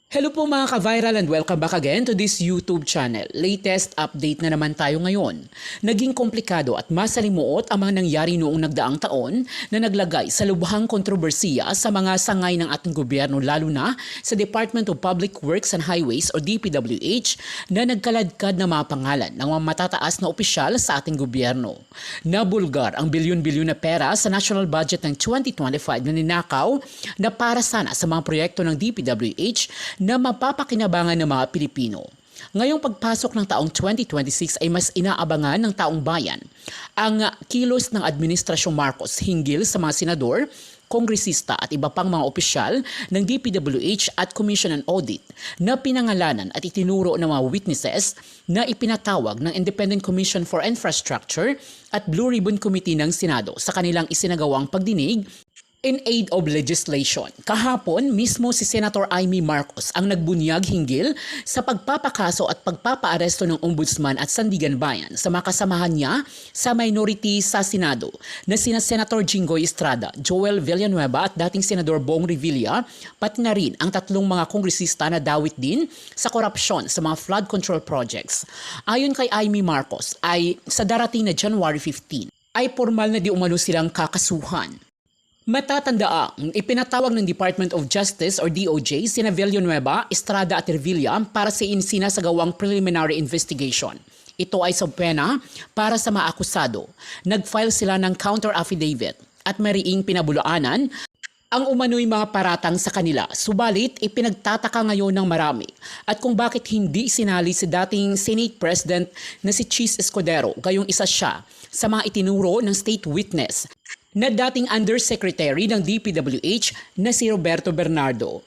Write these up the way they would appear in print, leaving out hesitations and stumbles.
Hello po mga ka-viral and welcome back again to this YouTube channel. Latest update na naman tayo ngayon. Naging komplikado at masalimuot ang mga nangyari noong nagdaang taon na naglagay sa lubhang kontrobersiya sa mga sangay ng ating gobyerno lalo na sa Department of Public Works and Highways o DPWH na nagkaladkad na mga pangalan ng mga matataas na opisyal sa ating gobyerno. Nabulgar ang bilyon-bilyon na pera sa national budget ng 2025 na ninakaw na para sana sa mga proyekto ng DPWH na mapapakinabangan ng mga Pilipino. Ngayong pagpasok ng taong 2026 ay mas inaabangan ng taong bayan ang kilos ng Administrasyong Marcos hinggil sa mga senador, kongresista at iba pang mga opisyal ng DPWH at Commission on Audit na pinangalanan at itinuro ng mga witnesses na ipinatawag ng Independent Commission for Infrastructure at Blue Ribbon Committee ng Senado sa kanilang isinagawang pagdinig in aid of legislation. Kahapon, mismo si Senator Amy Marcos ang nagbunyag hinggil sa pagpapakaso at pagpapaaresto ng Ombudsman at Sandigan Bayan sa mga kasamahan niya sa minority sa Senado na sina Senator Jinggoy Estrada, Joel Villanueva at dating Senador Bong Revilla, pati na rin ang tatlong mga kongresista na dawit din sa korupsyon sa mga flood control projects. Ayon kay Amy Marcos ay sa darating na January 15 ay formal na di umano silang kakasuhan. Matatandaang ipinatawag ng Department of Justice or DOJ sina Villanueva, Estrada at Revilla para sa sinasagawang preliminary investigation. Ito ay sa pena para sa mga akusado. Nag-file sila ng counter affidavit at mariing pinabulaanan ang umano'y mga paratang sa kanila. Subalit, ipinagtataka ngayon ng marami at kung bakit hindi sinali si dating Senate President na si Chis Escudero, gayong isa siya sa mga itinuro ng state witness na dating Undersecretary ng DPWH na si Roberto Bernardo.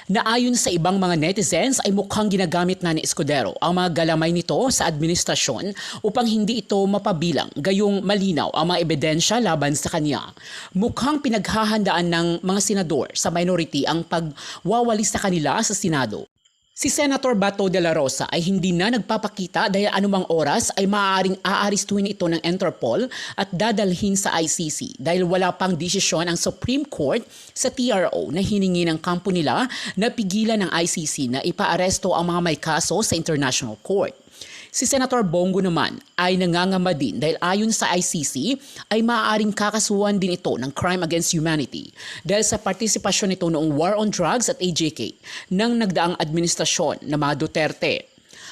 Na ayon sa ibang mga netizens ay mukhang ginagamit na ni Escudero ang mga galamay nito sa administrasyon upang hindi ito mapabilang gayong malinaw ang mga ebidensya laban sa kanya. Mukhang pinaghahandaan ng mga senador sa minority ang pagwawalis sa kanila sa Senado. Si Senator Bato de la Rosa ay hindi na nagpapakita dahil anumang oras ay maaaring aaristuhin ito ng Interpol at dadalhin sa ICC dahil wala pang desisyon ang Supreme Court sa TRO na hiningi ng kampo nila na pigilan ng ICC na ipaaresto ang mga may kaso sa International Court. Si Senator Bongo naman ay nangangamba din dahil ayon sa ICC ay maaaring kakasuhan din ito ng crime against humanity dahil sa partisipasyon nito noong war on drugs at AJK ng nagdaang administrasyon ng mga Duterte.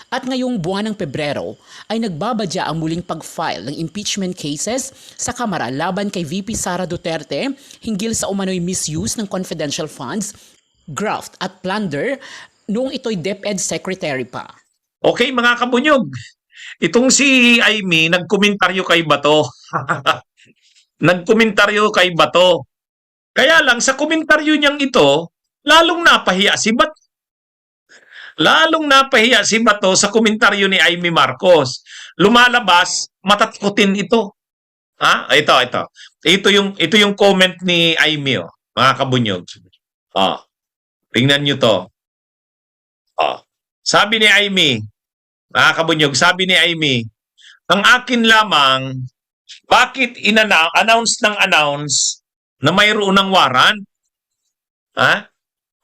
At ngayong buwan ng Pebrero ay nagbabadya ang muling pag-file ng impeachment cases sa Kamara laban kay VP Sara Duterte hinggil sa umano'y misuse ng confidential funds, graft at plunder noong ito'y DepEd Secretary pa. Okay mga kabunyog, itong si Amy nagkomentaryo kay Bato. Nagkomentaryo kay Bato. Kaya lang sa komentaryo niyang ito, lalong napahiya si Bato. Lalong napahiya si Bato sa komentaryo ni Amy Marcos. Lumalabas, matatakutin ito. Ha? Ito. Ito yung comment ni Amy, oh, mga kabunyog. Oh, tingnan niyo to. Oh. Sabi ni Amy, mga kabunyog, sabi ni Amy, ang akin lamang, bakit announce na mayroon ng warrant? Ha?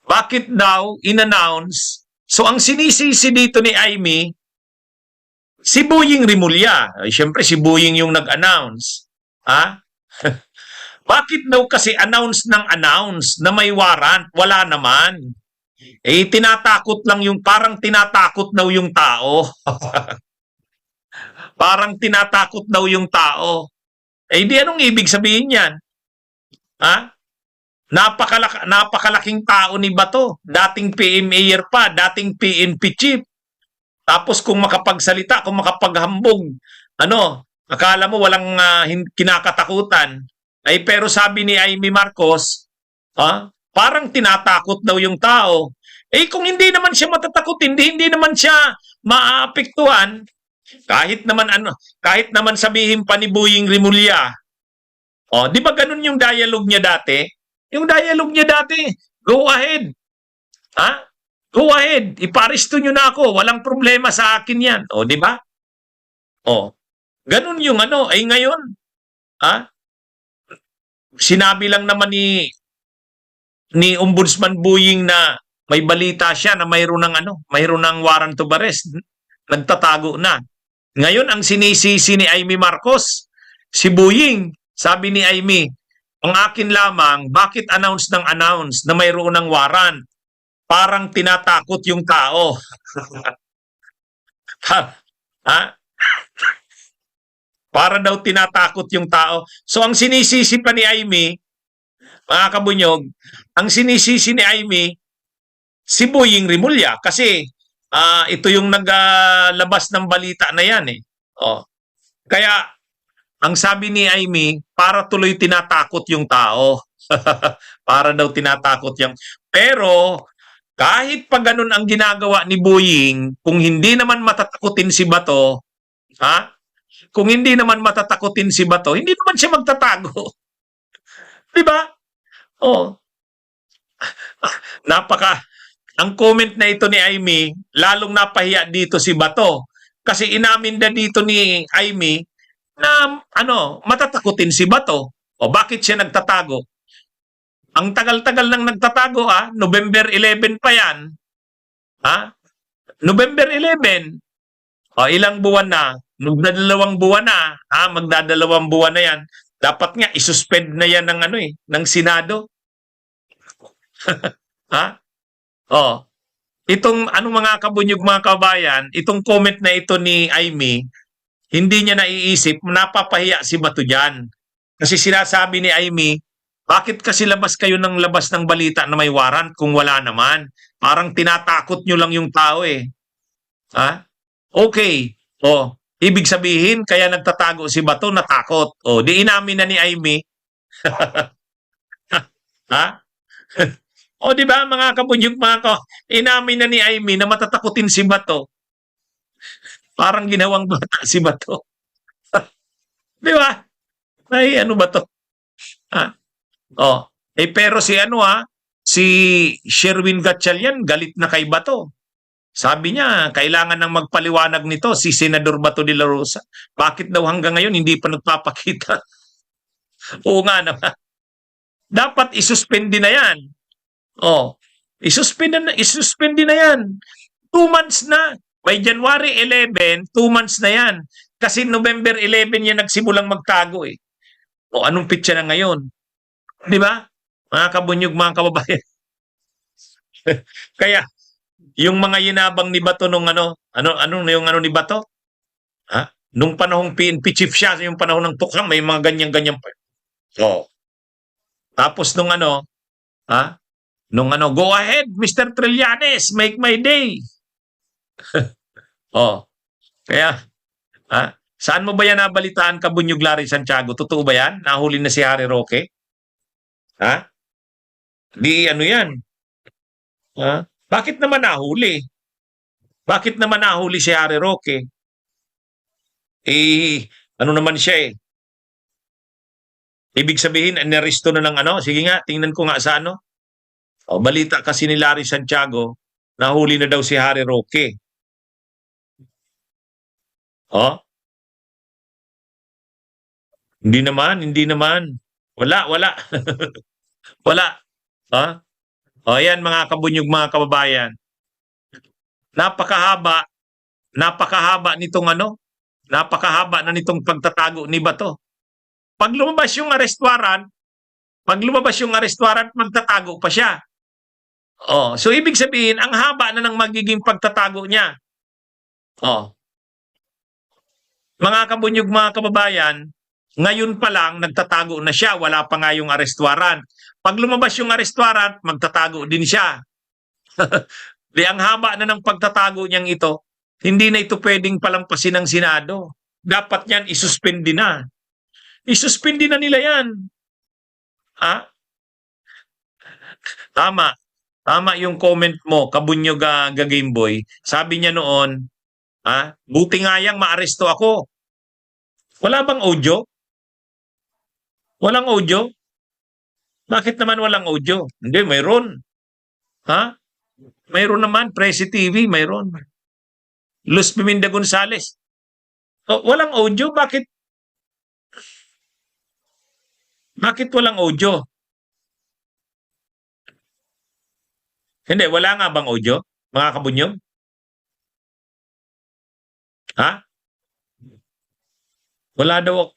Bakit daw in-announce? So ang sinisisi dito ni Amy, si Boying Rimulya. Ay, siyempre si Boying yung nag-announce. Ha? Bakit daw kasi announce na may warrant? Wala naman. Eh, parang tinatakot daw yung tao. Parang tinatakot daw yung tao. Eh, di anong ibig sabihin yan? Ha? Napakalaking tao ni Bato. Dating PMAyer pa, dating PNP chief. Tapos kung makapagsalita, kung makapaghambog, akala mo walang kinakatakutan. Ay, pero sabi ni Amy Marcos, parang tinatakot daw yung tao. Eh kung hindi naman siya matatakot, hindi naman siya maaapektuhan, kahit naman sabihin pa ni Boying Rimulya. Oh, di ba ganun yung dialogue niya dati? Yung dialogue niya dati, go ahead. Ha? Go ahead, iparesto niyo na ako, walang problema sa akin 'yan. Oh, di ba? Oh. Ganun yung ay ngayon. Ha? Sinabi lang naman ni Ombudsman Boying na may balita siya na mayroon ng warrant of arrest. Nagtatago na. Ngayon, ang sinisisi ni Amy Marcos, si Buying, sabi ni Amy, ang akin lamang, bakit announce na mayroon ng warrant? Parang tinatakot yung tao. ha? Para daw tinatakot yung tao. So, ang sinisisi pa ni Amy, mga kabunyog, ang sinisisi ni Amy, si Boying Rimulya. Kasi, ito yung naglabas ng balita na yan eh. Oh. Kaya, ang sabi ni Amy, para tuloy tinatakot yung tao. Para daw tinatakot yung... Pero, kahit pa ganun ang ginagawa ni Boying, kung hindi naman matatakutin si Bato, ha? Kung hindi naman matatakutin si Bato, hindi naman siya magtatago. Di ba? Oh. Ang comment na ito ni Amy, lalong napahiya dito si Bato. Kasi inamin na dito ni Amy na matatakutin si Bato. O bakit siya nagtatago? Ang tagal-tagal nang nagtatago November 11 pa yan. November 11. O ilang buwan na? Magdadalawang buwan na. Magdadalawang buwan na yan. Dapat nga isuspend na yan ng Senado. Itong mga kabunyog mga kabayan, itong comment na ito ni Amy, hindi niya naiisip, napapahiya si Bato dyan. Kasi sinasabi ni Amy, bakit kasi labas ng balita na may warrant kung wala naman? Parang tinatakot nyo lang yung tao eh. Okay. Ibig sabihin, kaya nagtatago si Bato, natakot. Di inamin na ni Amy. Di ba mga kabunyog inamin na ni Amy na matatakutin si Bato. Parang ginawang bata si Bato. Di ba? Ay, ano ba to? Pero si Sherwin Gatchalian galit na kay Bato. Sabi niya, kailangan nang magpaliwanag nito si Senador Bato de la Rosa. Bakit daw hanggang ngayon hindi pa nagpapakita? Oo nga naman. Dapat isuspende na yan. Isuspende na yan. 2 months na. By January 11, 2 months na yan. Kasi November 11 yan nagsimulang magtago eh. Anong pitsa na ngayon? Di ba? Mga kabunyog, mga kababayan. Kaya, yung mga yinabang ni Bato nung ni Bato? Nung panahong PNP chief siya, yung panahon ng Tukhang, may mga ganyan-ganyan pa. Tapos nung go ahead, Mr. Trillanes, make my day. Kaya, saan mo ba yan nabalitaan, Kabunyog Larry Santiago? Totoo ba yan? Nahuli na si Harry Roque? Di yan? Bakit naman nahuli? Bakit naman nahuli si Harry Roque? Naman siya eh. Ibig sabihin, naresto na ng Sige nga, tingnan ko nga sa balita kasi ni Larry Santiago, nahuli na daw si Harry Roque. Hindi naman. Wala. Wala. Yan mga kabunyog, mga kababayan. Napakahaba nitong pagtatago ni Bato. Pag lumabas yung arrest warrant, magtatago pa siya. So ibig sabihin, ang haba na ng magiging pagtatago niya. Mga kabunyog, mga kababayan, ngayon pa lang nagtatago na siya, wala pa nga yung arrest warrant. Pag lumabas yung arrest warrant, magtatago din siya. Ang haba na ng pagtatago niyang ito, hindi na ito pwedeng palampasin ng Senado. Dapat yan isuspindi na. Isuspindi na nila yan. Tama yung comment mo, Kabunyog Gameboy. Sabi niya noon, buti nga yang maaresto ako. Wala bang audio? Walang audio? Bakit naman walang audio? Hindi, mayroon. Mayroon naman, Presi TV, mayroon. Luz Piminda Gonzales. Walang audio? Bakit walang audio? Hindi, wala nga bang audio, mga kabunyog? Ha? Wala daw.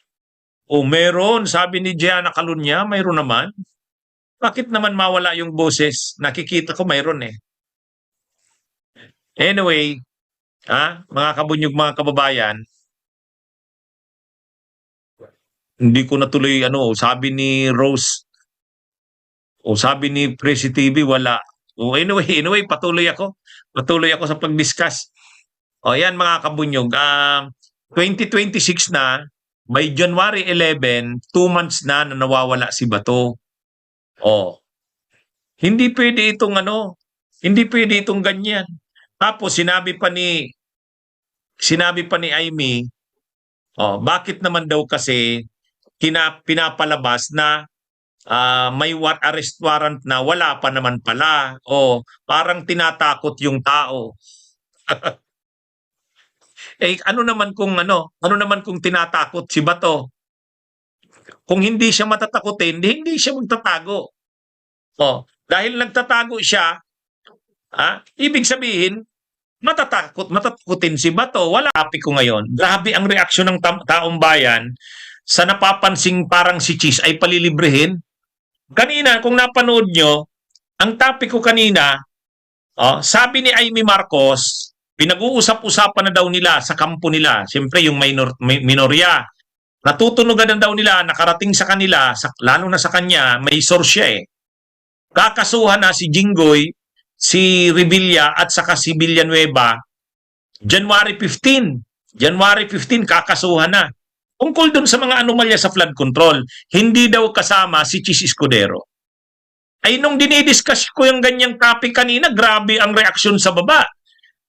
O meron, sabi ni Gianna Calunya, mayroon naman. Bakit naman mawala yung boses? Nakikita ko mayroon eh. Anyway, mga kabunyog, mga kababayan, hindi ko natuloy, sabi ni Rose, o sabi ni Presi TV, wala. O anyway, patuloy ako. Patuloy ako sa pag-discuss. O yan mga kabunyog, 2026 na, by January 11, 2 months na nawawala si Bato. O, hindi pwede itong hindi pwede itong ganyan. Tapos sinabi pa ni Amy, bakit naman daw kasi pinapalabas na may arrest warrant na wala pa naman pala. O parang tinatakot yung tao. Ano naman kung tinatakot si Bato? Kung hindi siya matatakutin, hindi siya magtatago. Dahil nagtatago siya, ibig sabihin, matatakutin si Bato. Wala. Topic ko ngayon. Grabe ang reaksyon ng taong bayan sa napapansing parang si Cheese ay palilibrehin. Kanina, kung napanood nyo, ang topic ko kanina, sabi ni Amy Marcos, pinag-uusap-usapan na daw nila sa kampo nila. Siyempre, yung minorya. Natutunugan na daw nila, nakarating sa kanila, lalo na sa kanya, may source siya eh. Kakasuhan na si Jinggoy, si Revilla at saka si Villanueva, January 15. January 15, kakasuhan na. Tungkol dun sa mga anomalya sa flood control, hindi daw kasama si Chis Escudero. Ay nung dinidiscuss ko yung ganyang topic kanina, grabe ang reaksyon sa baba.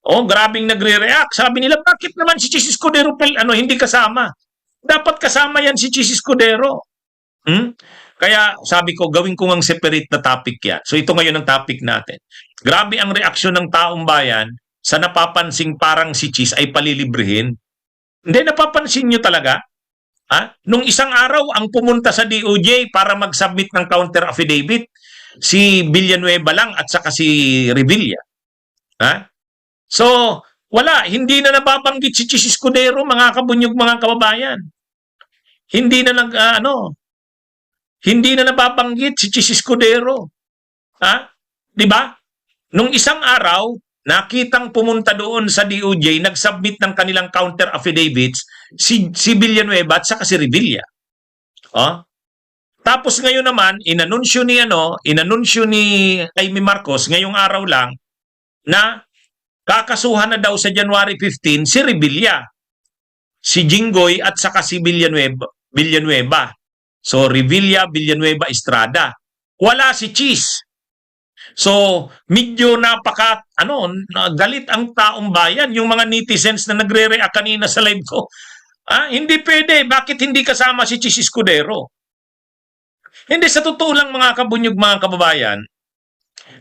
Grabing nagre-react. Sabi nila, bakit naman si Chis Escudero hindi kasama? Dapat kasama yan si Chis Escudero. Kaya sabi ko, gawin ko ngang separate na topic yan. So ito ngayon ang topic natin. Grabe ang reaksyon ng taong bayan sa napapansing parang si Chis ay palilibrehin. Hindi, napapansin nyo talaga? Nung isang araw, ang pumunta sa DOJ para mag-submit ng counter affidavit, si Villanueva lang at saka si Revilla. So, wala. Hindi na nababanggit si Chis Escudero, mga kabunyog, mga kababayan. Hindi na nababanggit si Chis Escudero. Di ba? Nung isang araw, nakitang pumunta doon sa DOJ, nag-submit ng kanilang counter affidavits si Villanueva at saka si Revilla. Tapos ngayon naman, inanunsyo ni Amy Marcos ngayong araw lang na kakasuhan na daw sa January 15 si Revilla, si Jinggoy at saka si Villanueva. So Revilla, Villanueva, Estrada. Wala si Chis. So, medyo galit ang taong bayan, yung mga netizens na nagre-react kanina sa live ko. Hindi pwede. Bakit hindi kasama si Chis Escudero? Hindi, sa totoo lang mga kabunyog, mga kababayan,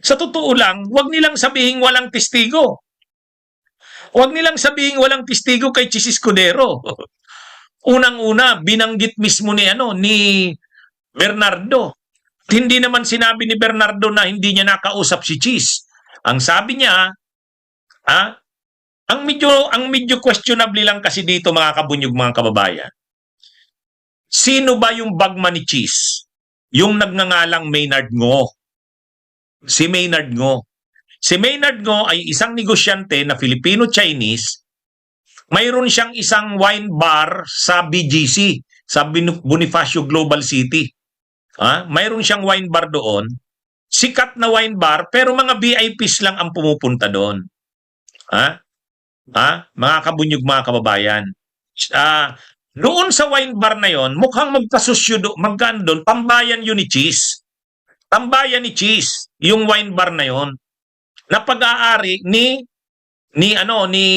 sa totoo lang, wag nilang sabihin walang testigo. Wag nilang sabihin walang testigo kay Chis Escudero. Unang-una, binanggit mismo ni Bernardo. Hindi naman sinabi ni Bernardo na hindi niya nakausap si Chis. Ang sabi niya, ang medyo questionable lang kasi dito mga kabunyog, mga kababayan. Sino ba yung bagman ni Chis? Yung nagngangalang Maynard Ngo. Si Maynard Ngo. Si Maynard Ngo ay isang negosyante na Filipino-Chinese. Mayroon siyang isang wine bar sa BGC, sa Bonifacio Global City. Mayroon siyang wine bar doon. Sikat na wine bar, pero mga VIPs lang ang pumupunta doon. Mga kabunyog, mga kababayan. Doon sa wine bar na yon, mukhang magkasusyo doon, tambayan yun ni Chis. Tambayan ni Chis, yung wine bar na yon. Na pag-aari ni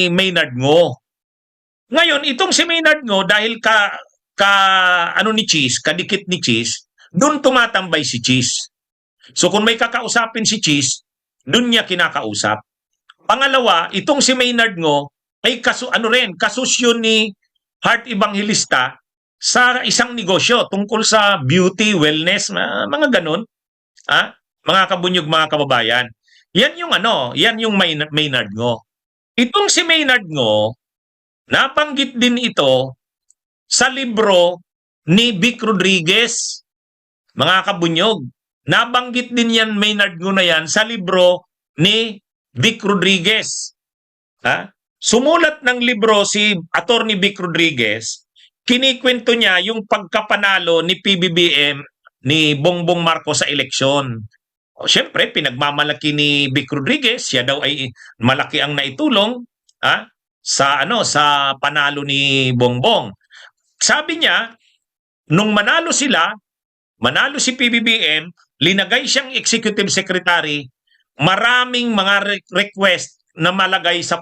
Maynard Ngo. Ngayon, itong si Maynard Ngo, dahil ni Chis, kadikit ni Chis, doon tumatambay si Chis. So kung may kakausapin si Chis, doon niya kinakausap. Pangalawa, itong si Maynard Ngo ay kasusyo ni Heart Evangelista sa isang negosyo tungkol sa beauty, wellness, mga ganun. Mga kabunyog, mga kababayan. Yan yung yan yung Maynard Ngo. Itong si Maynard Ngo, nabanggit din ito sa libro ni Vic Rodriguez, mga kabunyog. Nabanggit din yan, Maynard Ngo na yan, sa libro ni Vic Rodriguez. Ha? Sumulat ng libro si Attorney Vic Rodriguez, kinikwento niya yung pagkapanalo ni PBBM ni Bongbong Marcos sa eleksyon. O, syempre, pinagmamalaki ni Vic Rodriguez, siya daw ay malaki ang naitulong sa panalo ni Bongbong. Sabi niya, nung manalo si PBBM, linagay siyang executive secretary, maraming mga request na malagay sa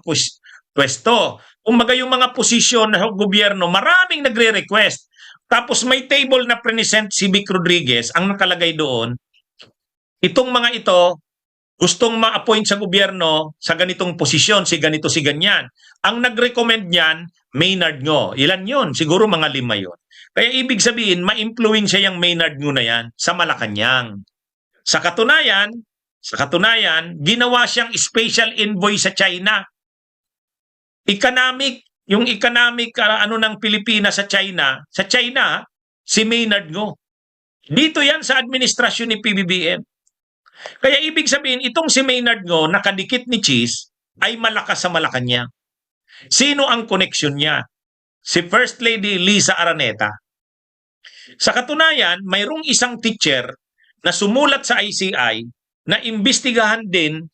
pwesto. Kumbaga yung mga posisyon na gobyerno, maraming nagre-request. Tapos may table na present si Vic Rodriguez, ang nakalagay doon, itong mga ito, gustong ma-appoint sa gobyerno sa ganitong posisyon, si ganito, si ganyan. Ang nag-recommend niyan, Maynard Ngo. Ilan yun? Siguro mga 5 yun. Kaya ibig sabihin, ma-influensya yung Maynard Ngo na yan sa Malacanang. Sa katunayan, ginawa siyang special envoy sa China. Yung economic ng Pilipinas sa China, si Maynard Ngo. Dito yan sa administrasyon ni PBBM. Kaya ibig sabihin, itong si Maynard Ngo, nakadikit ni Cheese, ay malakas sa Malacanang. Sino ang koneksyon niya? Si First Lady Lisa Araneta. Sa katunayan, mayroong isang teacher na sumulat sa ICI na imbestigahan din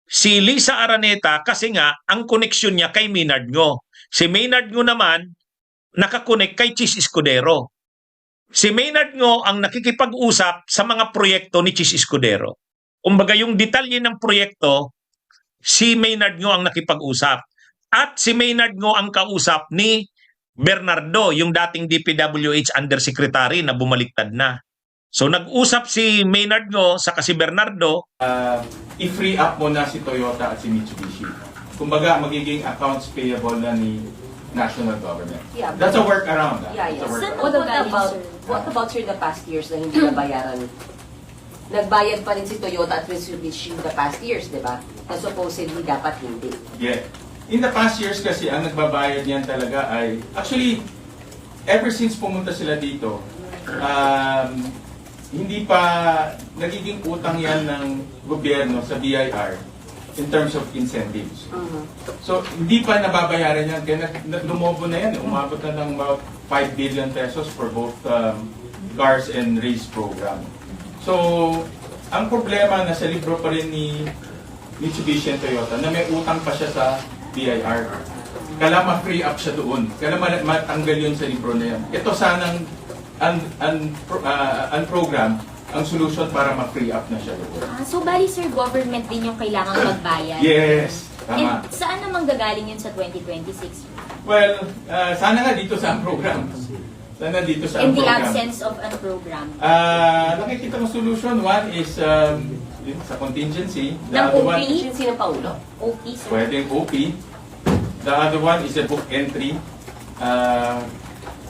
si Lisa Araneta kasi nga ang koneksyon niya kay Maynard Ngo. Si Maynard Ngo naman nakakonek kay Cheese Escudero. Si Maynard Ngo ang nakikipag-usap sa mga proyekto ni Cheese Escudero. Kumbaga yung detalye ng proyekto, si Maynard Ngo ang nakipag-usap. At si Maynard Ngo ang kausap ni Bernardo, yung dating DPWH Undersecretary na bumaliktad na. So nag-usap si Maynard Ngo sa si Bernardo. I-free up muna si Toyota at si Mitsubishi. Kumbaga magiging accounts payable na ni national government. Yeah, That's a workaround. Yeah, yeah. Workaround. What about sir, the past years na hindi nabayaran? Nagbayad pa rin si Toyota at Mitsubishi the past years, di ba? Na supposedly dapat hindi. Yeah. In the past years kasi, ang nagbabayad niyan talaga ay, actually, ever since pumunta sila dito, hindi pa nagiging utang yan ng gobyerno sa BIR in terms of incentives. So, hindi pa nababayaran yan. Kaya lumobo na yan. Umabot na ng about 5 billion pesos for both cars and race program. So, ang problema na sa libro pa rin ni Mitsubishi and Toyota na may utang pa siya sa BIR. Kala ma-free up siya doon. Kala matanggal yun sa libro na yan. Ito sanang program ang solution para ma-free up na siya doon. So, bali sir, government din yung kailangang magbayad? Yes, tama. And saan namang gagaling yun sa 2026? Well, sana nga dito sa program. Sana dito sa In the program. absence of a program? Nakikita mo solution. One is yun, sa contingency. The Ng other OP? one, Agency ng Paulo. OP, sir? pwedeng OP. The other one is a book entry.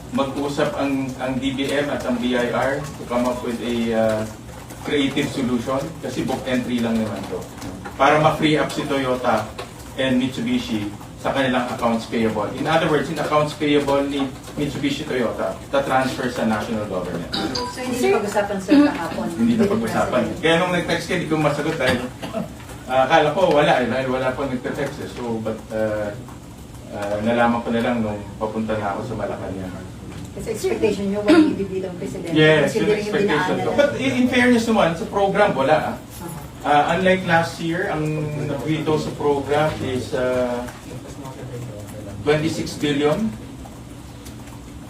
Mag-usap ang DBM at ang BIR to come up with a creative solution kasi book entry lang naman to. Para ma-free up si Toyota and Mitsubishi sa kanilang accounts payable. In other words, in accounts payable ni Mitsubishi Toyota, ta-transfer sa national government. So, hindi na pag-usapan sir kahapon? Hindi na pag-usapan. Kaya nung nag-text ka, hindi ko masagot dahil akala ko wala dahil wala pang nagte-text eh. So, but nalaman ko na lang nung papunta na ako sa Malacanang. Kasi expectation nyo, walang ibibigay ng presidente. Yes, Kasi yung hindi rin expectation ko. dinaanan. But in fairness naman, sa program, wala. Unlike last year, ang nabito sa program is 26 billion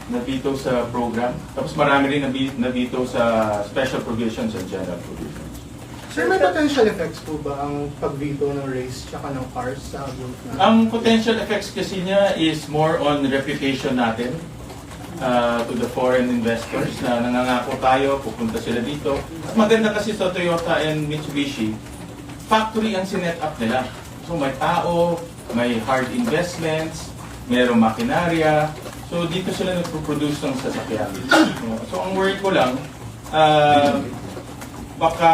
nabito sa program. Tapos marami rin nabito sa special provisions and general provisions. Sir, may potential effects po ba ang pag-veto ng race tsaka ng cars sa group na? Ang potential effects kasi niya is more on reputation natin to the foreign investors na nangangako tayo, pupunta sila dito. At maganda kasi sa Toyota and Mitsubishi, factory ang sinet up nila. So may tao, may hard investments, mayroong makinarya. So dito sila nagpo-produce ng sasakyan. So ang worry ko lang, baka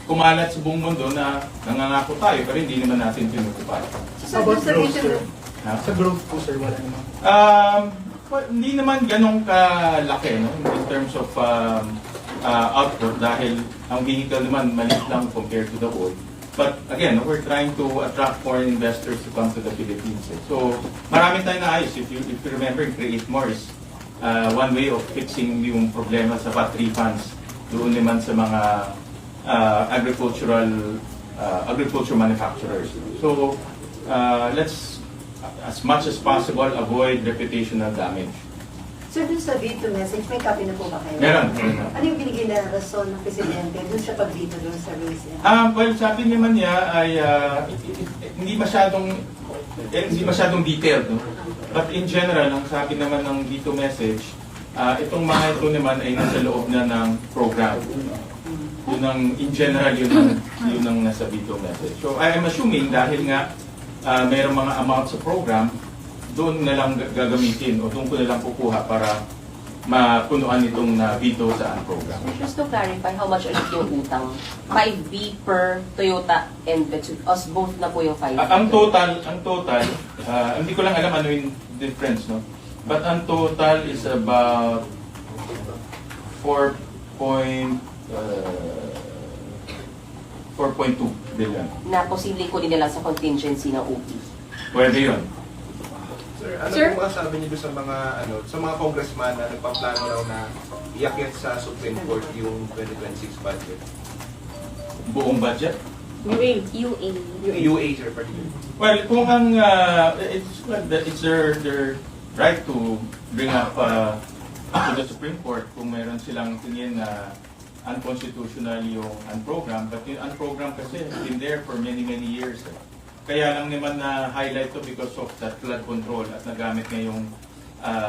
kumalat sa buong mundo na nangangako tayo pero hindi naman natin tinutupad. So, About sa growth, reason sir? Ha? Sa growth po, sir, wala naman. Well, hindi naman ganong kalaki no? In terms of output dahil ang vehicle naman maliit lang compared to the whole. But again, we're trying to attract foreign investors to come to the Philippines. So marami tayong naayos. If you remember, Create More is one way of fixing yung problema sa VAT refunds doon naman sa mga agriculture manufacturers. So let's as much as possible avoid reputational damage. Sir, dun sa veto message, may copy na po ba kayo? Meron. Ano yung binigay na rason ng Presidente dun sa pag-veto dun sa race? Well, sabi naman niya ay hindi masyadong detailed. No? But in general, ang sabi naman ng veto message, itong mga ito naman ay nasa loob na ng program. Yun ang, in general, yun ang nasa veto message. So I am assuming dahil nga mayroong mga amount sa program, doon na lang gagamitin o doon ko na lang kukuha para mapunuan itong veto sa program. Just to clarify, how much ulit yung utang? 5B per Toyota and Vetsubishi. Os both na po yung 5B. Ang total, hindi ko lang alam ano yung difference, no? But ang total is about 4.2 billion. Na posibleng kunin nila sa contingency ng OP. Pwede yun. Sir, ano Sir? po masasabi niyo sa mga congressman na nagpaplano raw na iakyat sa Supreme Court yung 2026 budget? Buong budget. UA. Yung UA, sir, particularly. Well, kung ang it's their right to bring up to the Supreme Court kung meron silang tingin na unconstitutional yung unprogram, but yung unprogram kasi has been there for many years. Kaya lang naman na highlight to because of that flood control at nagamit ngayong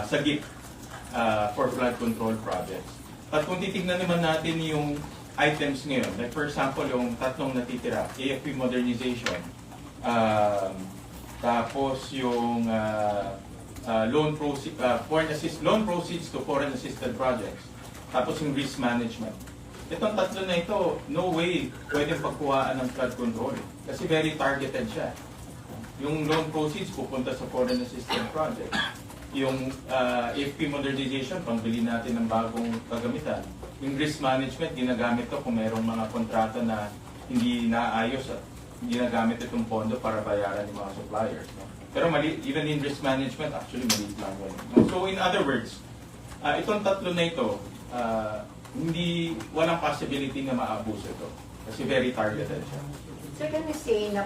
sagip for flood control projects. At kung titignan naman natin yung items ngayon, like for example yung tatlong natitira, AFP modernization, tapos yung loan proceeds to foreign assisted projects, tapos yung risk management. Itong tatlo na ito, no way pwedeng pagkuhaan ng flood control kasi very targeted siya. Yung loan proceeds pupunta sa foreign assistance project. Yung AFP modernization, pangbili natin ng bagong kagamitan. Yung risk management, ginagamit to kung mayroong mga kontrata na hindi naayos at ginagamit itong pondo para bayaran yung mga suppliers. No? Pero even in risk management, actually maliit lang yun. No? So in other words, itong tatlo na ito, walang possibility na maabuso ito. Kasi very targeted siya. Sir, can we say na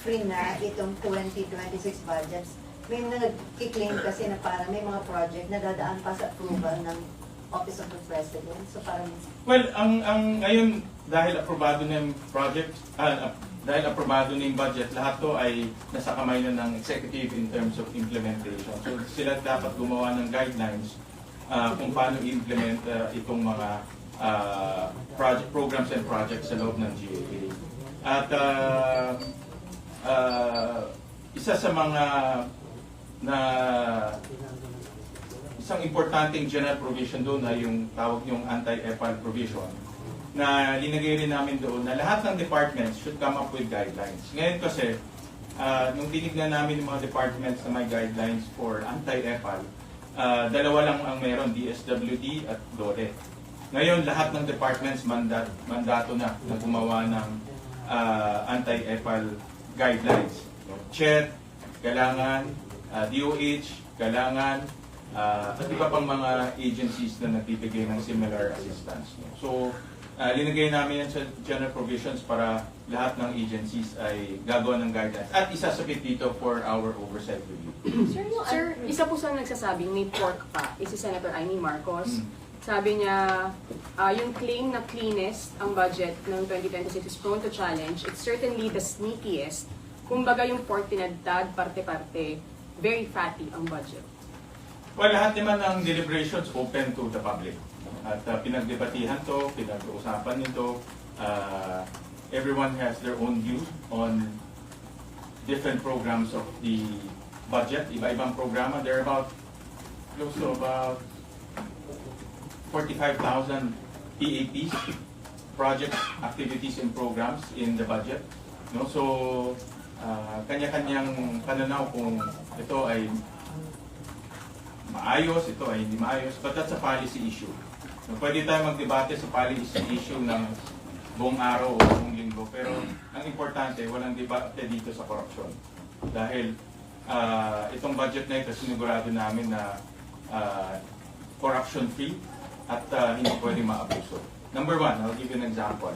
free na itong 2026 budgets? May nag-claim kasi na parang may mga project na dadaan pa sa approval ng Office of the President. So parang... Well, ang ngayon, dahil aprobado na yung project, dahil aprobado na yung budget, lahat to ay nasa kamay na ng executive in terms of implementation. So sila dapat gumawa ng guidelines kung paano i-implement itong mga programs and projects sa loob ng GAA. At isa sa mga isang importanteng general provision doon ay yung tawag niyong anti-EPAL provision na linagay rin namin doon na lahat ng departments should come up with guidelines. Ngayon kasi, nung tinignan namin yung mga departments na may guidelines for anti-EPAL, dalawa lang ang meron, DSWD at DOLE. Ngayon, lahat ng departments mandato na gumawa ng anti-EPAL guidelines. CHED, kailangan, DOH, kailangan, at iba pang mga agencies na nagbibigay ng similar assistance. So, linagay namin yan sa general provisions para lahat ng agencies ay gagawa ng guidelines. At isasabit dito for our oversight review. Sir, isa po sa nagsasabing may pork pa, is si Senator Amy Marcos. Sabi niya, yung claim na cleanest ang budget ng 2026 is prone to challenge. It's certainly the sneakiest. Kumbaga yung pork tinagdag, parte-parte, very fatty ang budget. Well, lahat naman ng deliberations open to the public. At pinagdebatihan to, pinag-uusapan nito. Everyone has their own view on different programs of the budget. Iba-ibang programa. There are close to about 45,000 PAPs project activities and programs in the budget. No? So, kanya-kanyang pananaw kung ito ay maayos, ito ay hindi maayos, but that's a policy issue. No, pwede tayo magdebate sa policy issue ng buong araw o buong linggo, pero ang importante, walang debate dito sa korupsyon. Dahil itong budget na ito, sinigurado namin na corruption-free at hindi pwede maabuso. Number one, I'll give you an example.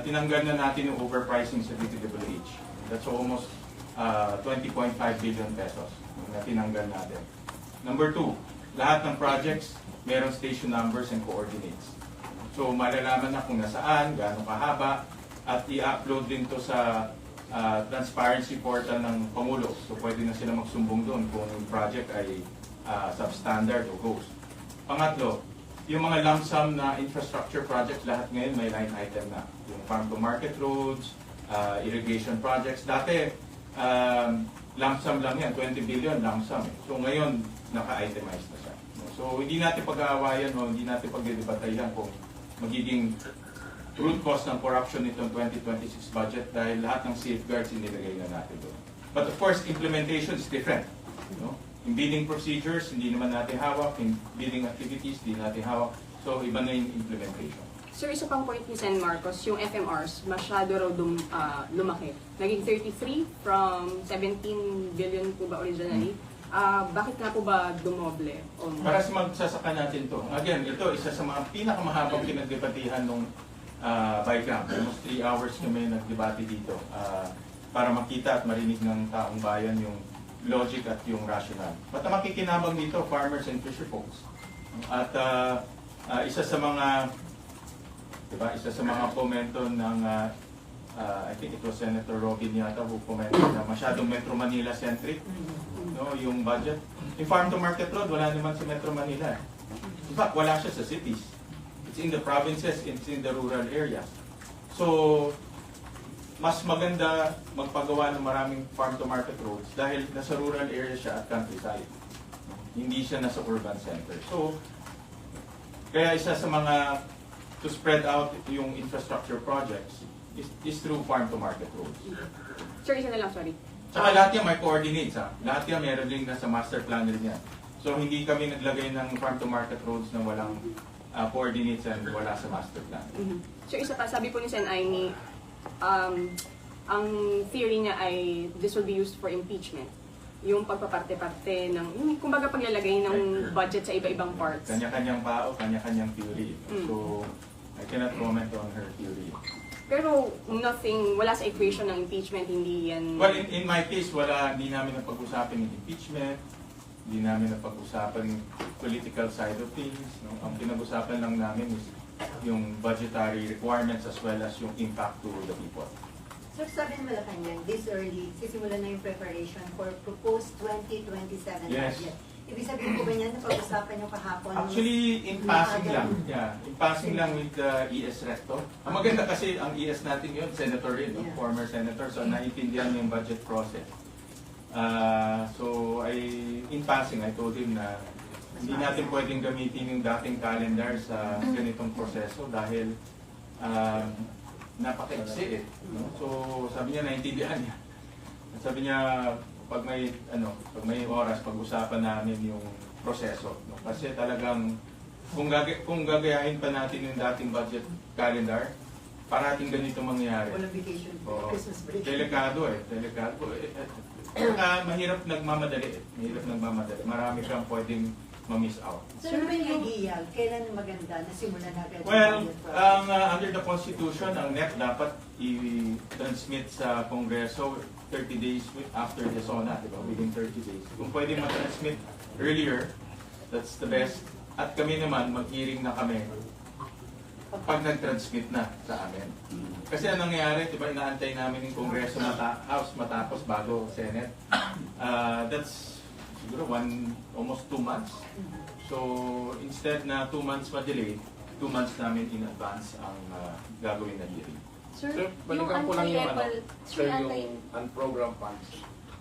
Tinanggal na natin yung overpricing sa DPWH. That's almost 20.5 billion pesos na tinanggal natin. Number two, lahat ng projects, meron station numbers and coordinates. So malalaman na kung nasaan, gaano kahaba, at i-upload din to sa transparency portal ng Pangulo. So pwede na sila magsumbong doon kung yung project ay substandard o ghost. Pangatlo, yung mga lump sum na infrastructure projects, lahat ngayon may line item na. Yung farm to market roads, irrigation projects. Dati, lump sum lang yan, 20 billion lump sum. So ngayon, naka-itemize na siya. So hindi natin pag-aawayan o hindi natin pag-debatayan kung magiging root cause ng corruption nitong 2026 budget dahil lahat ng safeguards inilagay na natin doon. But of course, implementation is different. No? Yung bidding procedures, hindi naman natin hawak. Yung bidding activities, hindi natin hawak. So, iba na yung implementation. Sir, isa pang point ni Sen. Marcos, yung FMRs, masyado raw lumaki. Naging 33 from 17 billion po ba originally? Bakit nga po ba dumoble? Para sa magsasaka natin to. Again, ito isa sa mga pinakamahabang pinagdebatihan nung BICAM. Almost 3 hours kami nagdebate dito para makita at marinig ng taong bayan yung logic at yung rational. At ang makikinabang dito, farmers and fisher folks. At isa sa mga komento ng I think it was Senator Robin yata who commented na masyadong Metro Manila centric, no, yung budget. Yung farm to market road, wala naman sa Metro Manila. In fact, wala siya sa cities. It's in the provinces, it's in the rural areas. So, mas maganda magpagawa ng maraming farm to market roads dahil nasa rural area siya at countryside. Hindi siya nasa urban center. So, kaya isa sa mga to spread out yung infrastructure projects is through farm to market roads. Sir, isa na lang, sorry. Saka lahat yan may coordinates ha. Lahat yan meron din nasa master plan rin yan. So hindi kami naglagay ng farm to market roads na walang coordinates and wala sa master plan. Sir, isa pa, sabi po ni Sen. Aimee, ang theory niya ay this will be used for impeachment. Yung pagpaparte-parte ng, yung kumbaga paglalagay ng budget sa iba-ibang parts. Kanya-kanyang bao, kanya-kanyang theory. So I cannot comment on her theory. Pero wala sa equation ng impeachment, hindi yan... Well, in my case, hindi namin napag-usapan yung impeachment, hindi namin napag-usapan yung political side of things. No? Ang pinag-usapan lang namin is yung budgetary requirements as well as yung impact to the people. Sir, sabi ng Malacanang, this early, sisimula na yung preparation for proposed 2027 Yes. budget. Ibig sabihin po ba niyan na pag-usapan yung kahapon? Actually, in passing lang. Yeah, in passing lang with the ES Recto. Ang maganda kasi ang ES natin yun, senator rin, no? Former senator, so naiintindihan yung budget process. So, in passing, I told him na hindi natin pwedeng gamitin yung dating calendar sa ganitong proseso dahil napaka-exe eh. No? So, sabi niya, naiintindihan niya. Sabi niya, pag may oras, pag-usapan namin yung proseso. No? Kasi talagang, kung gagayahin pa natin yung dating budget calendar, parating ganito mangyayari. Walang vacation, Christmas break. Delikado eh. Mahirap nagmamadali eh. Marami kang pwedeng ma-miss out. Sir, may ideal, kailan maganda na simulan na agad? Well, under the Constitution, ang NEP dapat i-transmit sa Kongreso 30 days after the SONA, diba? Within 30 days. Kung pwede ma-transmit earlier, that's the best. At kami naman, mag-hearing na kami pag nag-transmit na sa amin. Kasi anong nangyayari, diba, inaantay namin yung Kongreso House matapos bago Senate. That's siguro almost 2 months. So, instead na 2 months ma-delay, 2 months namin in advance ang gagawin na hearing. Sir, balikan ko lang yung yung unprogram funds.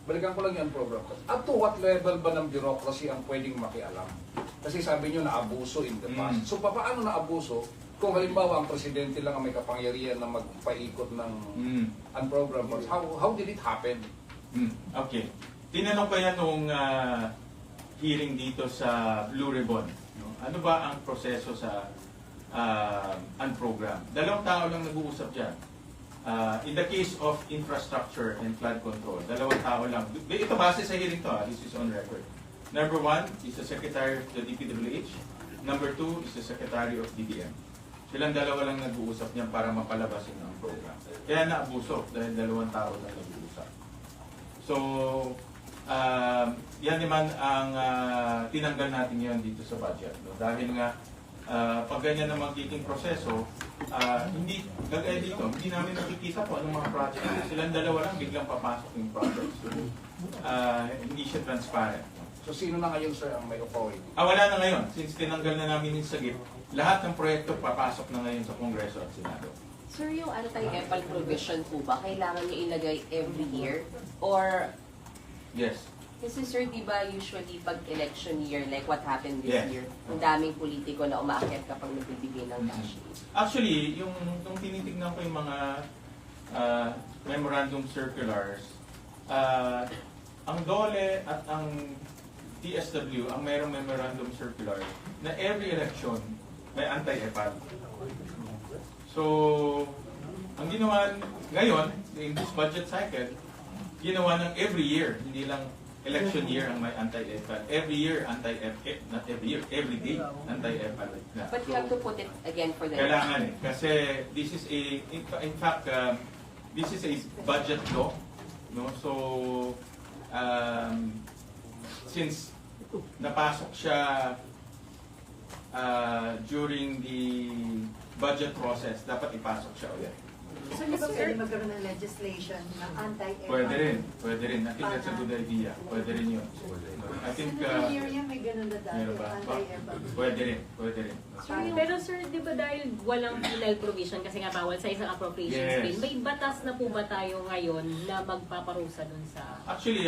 Balikan ko lang yung unprogram funds. Up to what level ba ng bureaucracy ang pwedeng makialam? Kasi sabi nyo na abuso in the past. So paano na abuso Kung halimbawa ang presidente lang ang may kapangyarihan na magpaikot ng unprogrammed funds, how did it happen? Okay. Tinanong ko yan nung hearing dito sa Blue Ribbon. No? Ano ba ang proseso sa unprogrammed? Dalawang tao lang nag-uusap dyan. In the case of infrastructure and flood control, dalawang tao lang. Ito base sa hearing to, this is on record. Number 1 is the Secretary of the DPWH. Number 2 is the Secretary of DBM. Silang dalawa lang nag-uusap niyan para mapalabasin ang program. Kaya naabuso dahil dalawang tao lang nag-uusap. So, yan naman ang tinanggal natin ngayon dito sa budget. No? Dahil nga, pag ganyan na magiging proseso, hindi, kagaya dito, hindi namin nakikita po anong mga project. Silang dalawa lang biglang papasok yung project. So, hindi siya transparent. So sino na ngayon, sir, ang may authority? Wala na ngayon. Since tinanggal na namin yung sagip, lahat ng proyekto papasok na ngayon sa Kongreso at Senado. Sir, yung anti-EPAL provision po ba, kailangan niyo ilagay every year? Or, Yes. kasi sir, di ba usually pag election year, like what happened this Yes. year, ang daming politiko na umaakyat kapag nagbibigay ng cash. Actually, yung tinitignan ko yung mga memorandum circulars, ang DOLE at ang TSW, ang mayroong memorandum circular na every election may anti-EPAL. So, ang ginawa ngayon, in this budget cycle, ginawa ng every year, hindi lang election year ang may anti-EPAL. Every year, anti-EPAL, not every year, every day, anti-EPAL. But you have to put it again for the Kailangan eh. Kasi this is a, in fact, this is a budget law. No? So, since napasok siya during the budget process, dapat ipasok siya ulit. So, di ba pwede magkaroon ng legislation na anti-EPAL? Pwede rin. I think that's a good idea. Pwede rin yun. I think, Sa area may ganun na dati, meron ba? anti-EPAL. Pwede rin. Pero sir, di ba dahil walang penal provision kasi nga bawal sa isang appropriations Yes. bill, may batas na po ba tayo ngayon na magpaparusa dun sa... Actually,